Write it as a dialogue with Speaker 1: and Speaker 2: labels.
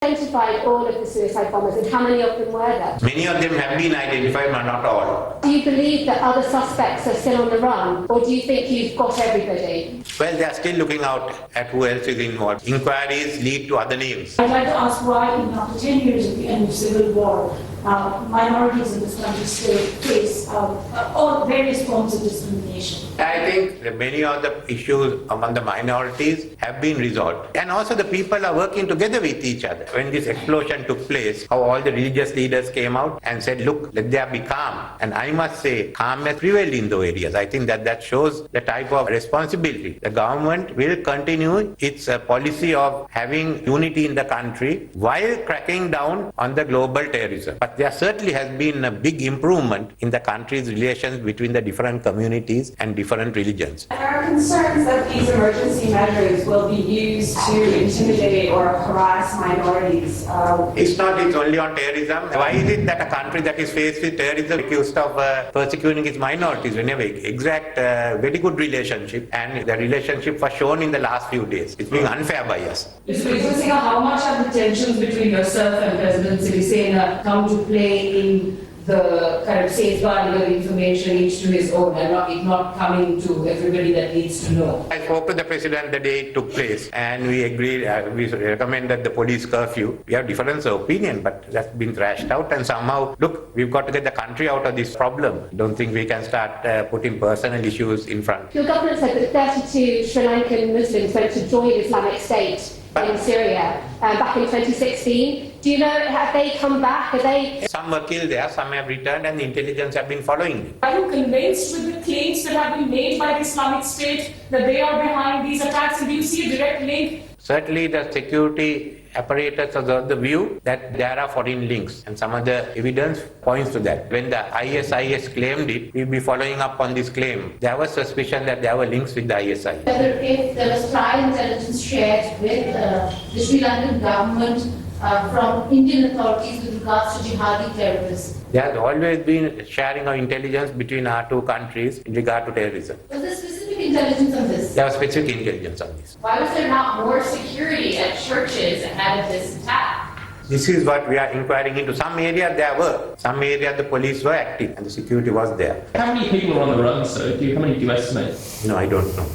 Speaker 1: Identified all of the suicide bombers, and how many of them were there?
Speaker 2: Many of them have been identified, but not all.
Speaker 1: Do you believe that other suspects are still on the run, or do you think you've got everybody?
Speaker 2: Well, they are still looking out at who else is involved. Inquiries lead to other names.
Speaker 3: I'd like to ask why, after 10 years of the end of civil war, minorities in this country still face all various forms of discrimination.
Speaker 2: I think that many of the issues among the minorities have been resolved. And also the people are working together with each other. When this explosion took place, how all the religious leaders came out and said, look, let there be calm. And I must say, calm has prevailed in those areas. I think that shows the type of responsibility. The government will continue its policy of having unity in the country while cracking down on the global terrorism. But there certainly has been a big improvement in the country's relations between the different communities and different religions.
Speaker 4: There are concerns that these emergency measures will be used to intimidate or harass minorities.
Speaker 2: It's only on terrorism. Why is it that a country that is faced with terrorism accused of persecuting its minorities? We have an exact, very good relationship, and the relationship was shown in the last few days. It's being unfair by us.
Speaker 5: Mr. Singh, how much have the tensions between yourself and President Sirisena come to play in the kind of safeguarding of information each to his own and it not coming to everybody that needs to know?
Speaker 2: I spoke to the president the day it took place, and we agreed, we recommended the police curfew. We have difference of opinion, but that's been thrashed out, and somehow, look, we've got to get the country out of this problem. Don't think we can start putting personal issues in front.
Speaker 1: Your government said that 32 Sri Lankan Muslims went to join Islamic State in Syria back in 2016. Do you know, have they come back?
Speaker 2: Some were killed there, some have returned, and the intelligence have been following them.
Speaker 3: Are you convinced with the claims that have been made by the Islamic State that they are behind these attacks? And do you see a direct link?
Speaker 2: Certainly the security apparatus has got the view that there are foreign links, and some of the evidence points to that. When the ISIS claimed it, we'll be following up on this claim. There was suspicion that there were links with the ISIS.
Speaker 6: Whether if there was prior intelligence shared with the Sri Lankan government from Indian authorities with regards to jihadi terrorists.
Speaker 2: There has always been sharing of intelligence between our two countries in regard to terrorism.
Speaker 6: Was there specific intelligence on this?
Speaker 2: There was specific intelligence on this.
Speaker 6: Why was there not more security at churches ahead of this attack?
Speaker 2: This is what we are inquiring into. Some areas there were. Some areas the police were active and the security was there.
Speaker 7: How many people are on the run, sir? How many do you estimate?
Speaker 2: No, I don't know.